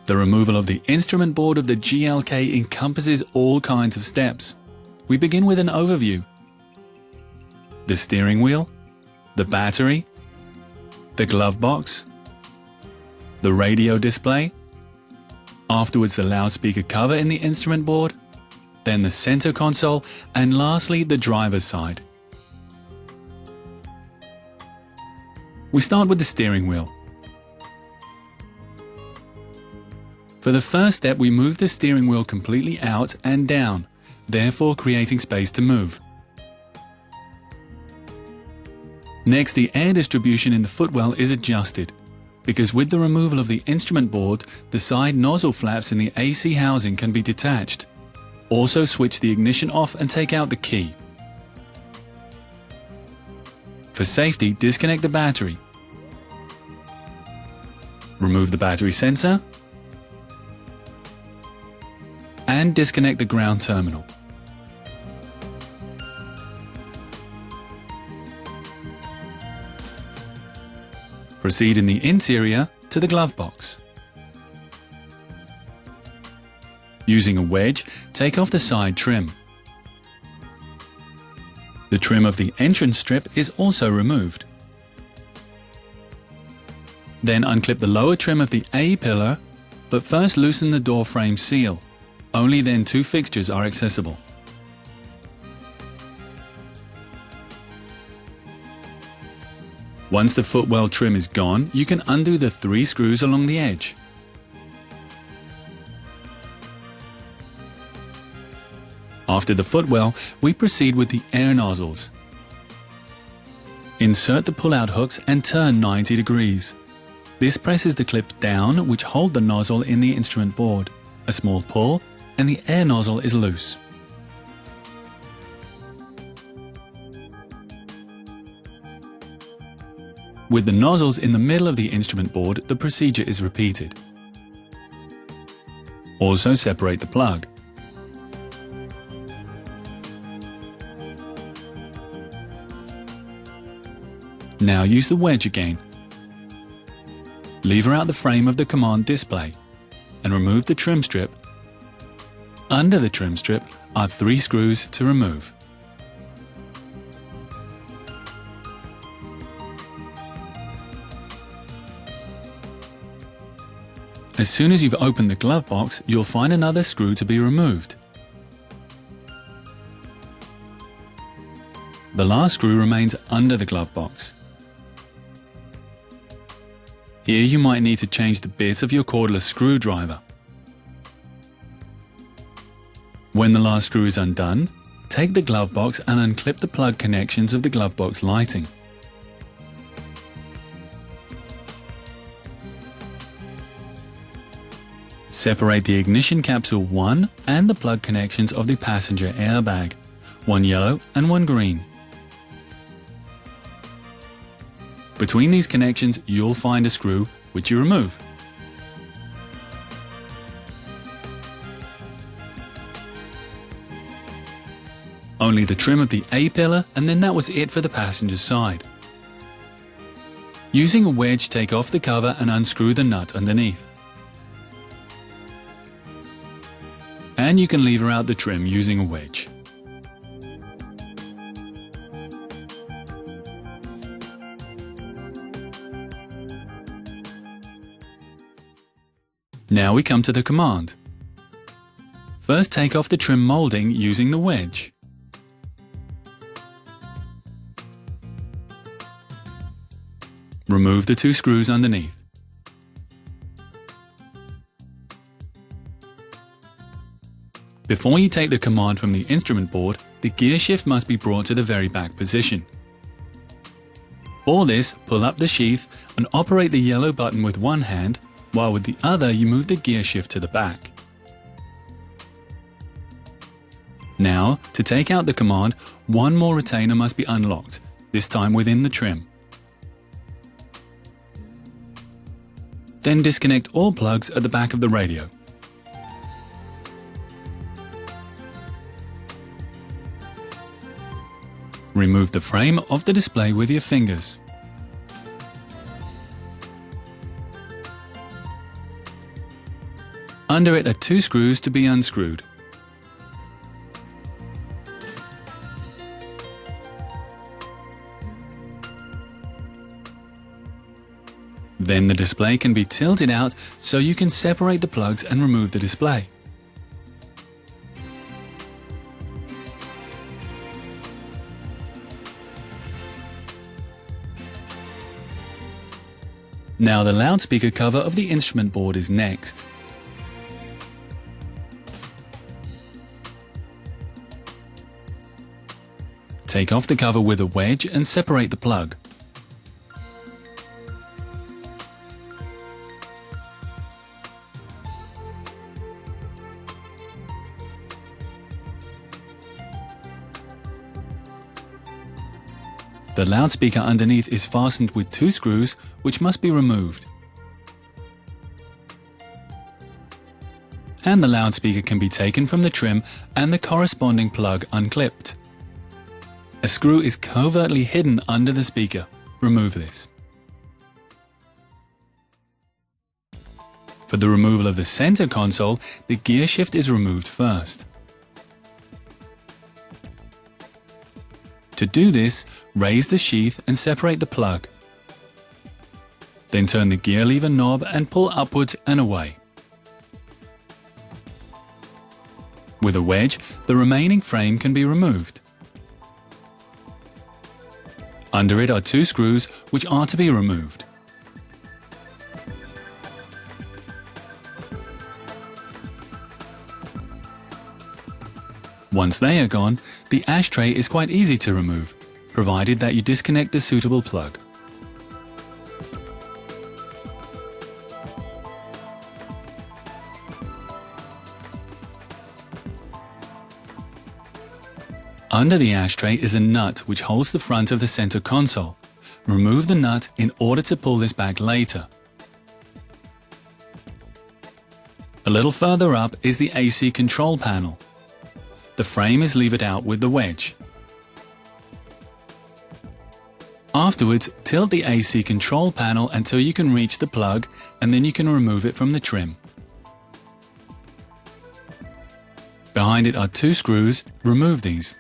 The removal of the instrument board of the GLK encompasses all kinds of steps. We begin with an overview. The steering wheel, the battery, the glove box, the radio display, afterwards the loudspeaker cover in the instrument board, then the center console, and lastly the driver's side. We start with the steering wheel. For the first step, we move the steering wheel completely out and down, therefore creating space to move. Next, the air distribution in the footwell is adjusted, because with the removal of the instrument board, the side nozzle flaps in the AC housing can be detached. Also switch the ignition off and take out the key. For safety, disconnect the battery. Remove the battery sensor and disconnect the ground terminal. Proceed in the interior to the glove box. Using a wedge, take off the side trim. The trim of the entrance strip is also removed. Then unclip the lower trim of the A pillar, but first loosen the door frame seal. Only then two fixtures are accessible. Once the footwell trim is gone, you can undo the 3 screws along the edge. After the footwell, we proceed with the air nozzles. Insert the pull-out hooks and turn 90 degrees. This presses the clips down which hold the nozzle in the instrument board. A small pull and the air nozzle is loose. With the nozzles in the middle of the instrument board, the procedure is repeated. Also separate the plug. Now use the wedge again. Lever out the frame of the command display and remove the trim strip. Under the trim strip are 3 screws to remove. As soon as you've opened the glove box, you'll find another screw to be removed. The last screw remains under the glove box. Here you might need to change the bit of your cordless screwdriver. When the last screw is undone, take the glove box and unclip the plug connections of the glove box lighting. Separate the ignition capsule 1 and the plug connections of the passenger airbag, one yellow and one green. Between these connections, you'll find a screw which you remove. Only the trim of the A pillar, and then that was it for the passenger side. Using a wedge, take off the cover and unscrew the nut underneath. And you can lever out the trim using a wedge. Now we come to the command. First, take off the trim molding using the wedge. Remove the 2 screws underneath. Before you take the command from the instrument board, the gear shift must be brought to the very back position. For this, pull up the sheath and operate the yellow button with one hand, while with the other you move the gear shift to the back. Now, to take out the command, one more retainer must be unlocked, this time within the trim. Then disconnect all plugs at the back of the radio. Remove the frame of the display with your fingers. Under it are 2 screws to be unscrewed. Then the display can be tilted out so you can separate the plugs and remove the display. Now the loudspeaker cover of the instrument board is next. Take off the cover with a wedge and separate the plug. The loudspeaker underneath is fastened with 2 screws, which must be removed. And the loudspeaker can be taken from the trim and the corresponding plug unclipped. A screw is covertly hidden under the speaker. Remove this. For the removal of the center console, the gear shift is removed first. To do this, raise the sheath and separate the plug. Then turn the gear lever knob and pull upwards and away. With a wedge, the remaining frame can be removed. Under it are 2 screws which are to be removed. Once they are gone, the ashtray is quite easy to remove, provided that you disconnect the suitable plug. Under the ashtray is a nut which holds the front of the center console. Remove the nut in order to pull this back later. A little further up is the AC control panel. The frame is levered out with the wedge. Afterwards, tilt the AC control panel until you can reach the plug, and then you can remove it from the trim. Behind it are 2 screws. Remove these.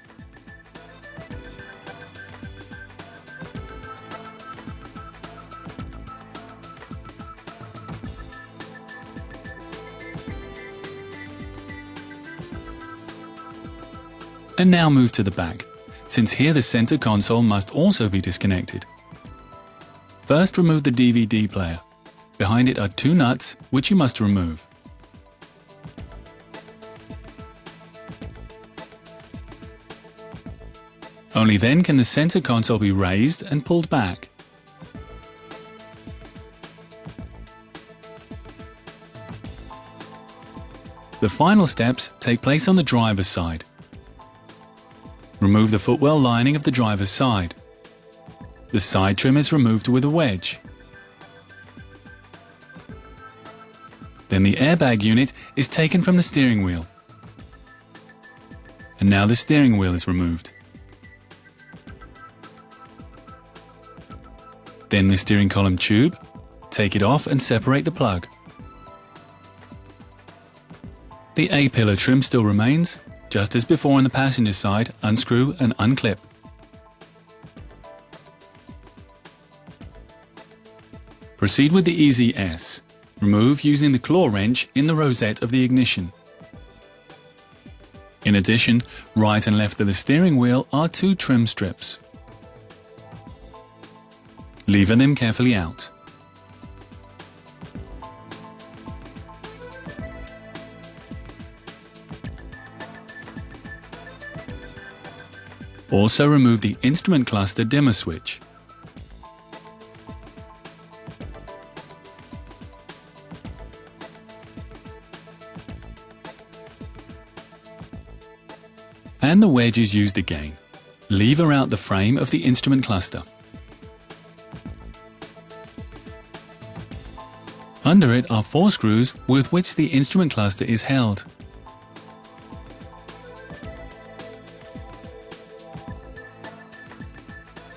And now move to the back, since here the center console must also be disconnected. First, remove the DVD player. Behind it are 2 nuts, which you must remove. Only then can the center console be raised and pulled back. The final steps take place on the driver's side. Remove the footwell lining of the driver's side. The side trim is removed with a wedge. Then the airbag unit is taken from the steering wheel. And now the steering wheel is removed. Then the steering column tube. Take it off and separate the plug. The A-pillar trim still remains. Just as before on the passenger side, unscrew and unclip. Proceed with the Easy S. Remove using the claw wrench in the rosette of the ignition. In addition, right and left of the steering wheel are 2 trim strips. Lever them carefully out. Also remove the instrument cluster dimmer switch. And the wedge is used again. Lever out the frame of the instrument cluster. Under it are 4 screws with which the instrument cluster is held.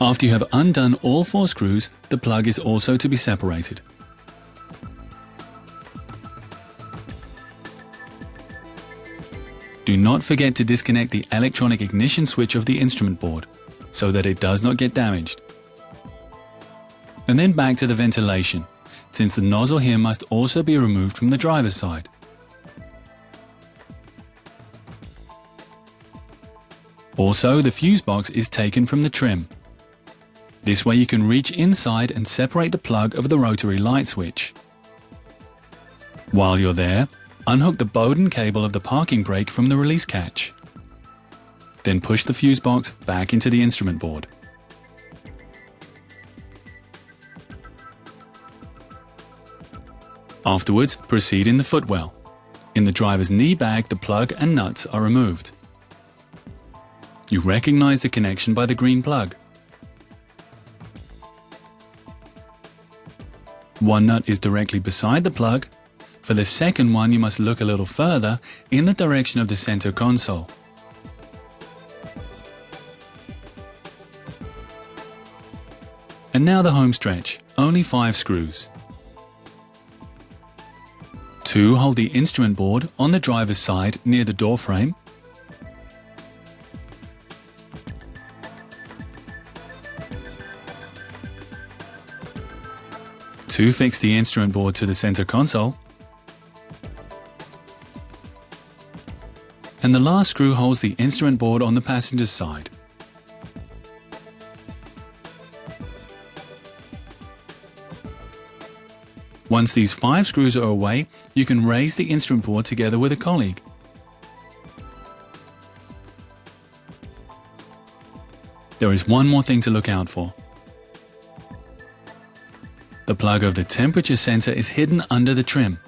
After you have undone all 4 screws, the plug is also to be separated. Do not forget to disconnect the electronic ignition switch of the instrument board so that it does not get damaged. And then back to the ventilation, since the nozzle here must also be removed from the driver's side. Also, the fuse box is taken from the trim. This way you can reach inside and separate the plug of the rotary light switch. While you're there, unhook the Bowden cable of the parking brake from the release catch. Then push the fuse box back into the instrument board. Afterwards, proceed in the footwell. In the driver's knee bag, the plug and nuts are removed. You recognize the connection by the green plug. One nut is directly beside the plug. For the second one, you must look a little further in the direction of the center console. And now the home stretch, only 5 screws. 2 hold the instrument board on the driver's side near the door frame. 2 fix the instrument board to the center console. And the last screw holds the instrument board on the passenger's side. Once these 5 screws are away, you can raise the instrument board together with a colleague. There is one more thing to look out for. The plug of the temperature sensor is hidden under the trim.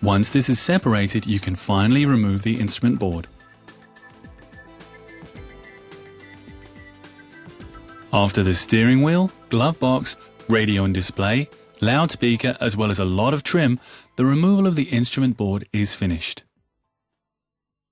Once this is separated, you can finally remove the instrument board. After the steering wheel, glove box, radio and display, loudspeaker, as well as a lot of trim, the removal of the instrument board is finished.